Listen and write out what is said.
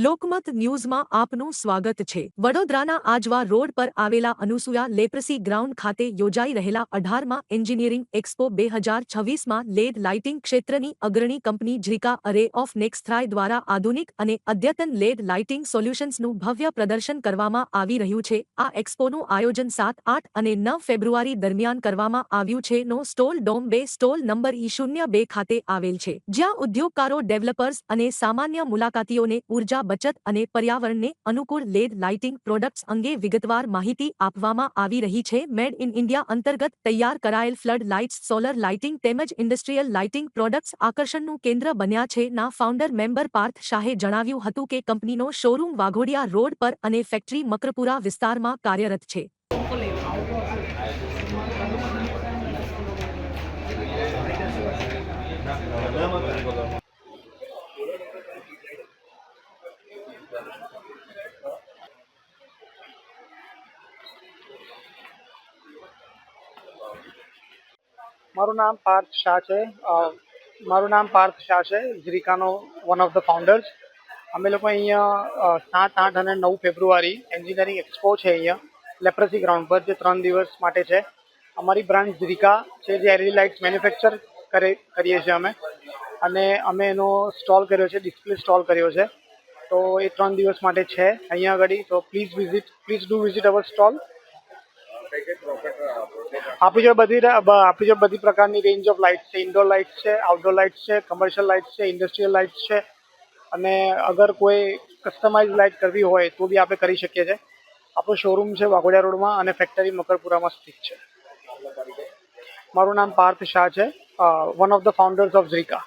લોકમત ન્યૂઝમાં આપનું સ્વાગત છે। વડોદરાના આજવા રોડ પર આવેલા અનુસુયા લેપ્રસી ગ્રાઉન્ડ ખાતે યોજાઈ રહેલા 18મા એન્જિનિયરિંગ એક્સપો 2026માં લેડ લાઇટિંગ ક્ષેત્રની અગ્રણી કંપની ઝ્રિકા અરે ઓફ નેક્સથ્રાય દ્વારા આધુનિક અને અદ્યતન લેડ લાઇટિંગ સોલ્યુશન્સનું ભવ્ય પ્રદર્શન કરવામાં આવી રહ્યું છે। આ એક્સપોનું આયોજન 7, 8 અને 9 ફેબ્રુઆરી દરમિયાન કરવામાં આવ્યું છે। નો stall dome 2 stall number E02 ખાતે આવેલ છે, જ્યાં ઉદ્યોગકારો, ડેવલપર્સ અને સામાન્ય મુલાકાતીઓને ઉર્જા બચત અને પર્યાવરણને અનુકૂળ લેડ લાઇટિંગ પ્રોડક્ટ્સ અંગે વિગતવાર માહિતી આપવામાં આવી રહી છે। મેડ ઇન ઇન્ડિયા અંતર્ગત તૈયાર કરાયેલ ફ્લડ લાઇટ્સ, સોલર લાઇટિંગ તેમજ ઇન્ડસ્ટ્રીયલ લાઇટિંગ પ્રોડક્ટ્સ આકર્ષણનું કેન્દ્ર બન્યા છે। ના ફાઉન્ડર મેમ્બર પાર્થ શાહે જણાવ્યું હતું કે કંપનીનો શોરૂમ વાઘોડિયા રોડ પર અને ફેક્ટરી મકરપુરા વિસ્તારમાં કાર્યરત છે। મારું નામ પાર્થ શાહ છે, ઝ્રિકાનો વન ઓફ ધ ફાઉન્ડર્સ। અમે લોકો અહીંયા 7, 8 અને 9 ફેબ્રુઆરી એન્જિનિયરિંગ એક્સપો છે અહીંયા લેપ્રસી ગ્રાઉન્ડ પર, જે 3 દિવસ માટે છે। અમારી બ્રાન્ચ ઝ્રિકા છે, જે એલઈડી લાઇટ્સ મેન્યુફેક્ચર કરીએ છીએ અમે, અને અમે એનો સ્ટોલ કર્યો છે, ડિસ્પ્લે સ્ટોલ કર્યો છે। તો એ 3 દિવસ માટે છે અહીંયા આગળ। તો please do visit our stall. આપણી જો બધી પ્રકારની રેન્જ ઓફ લાઇટ્સ છે, ઇન્ડોર લાઇટ્સ છે, આઉટડોર લાઇટ્સ છે, કમર્શિયલ લાઇટ્સ છે, ઇન્ડસ્ટ્રીયલ લાઇટ્સ છે, અને અગર કોઈ કસ્ટમાઇઝ લાઇટ કરવી હોય તો બી આપણે કરી શકીએ છીએ। આપણો શોરૂમ છે વાઘોડિયા રોડમાં અને ફેક્ટરી મકરપુરામાં સ્થિત છે। મારું નામ પાર્થ શાહ છે, one of the founders of ઝ્રિકા।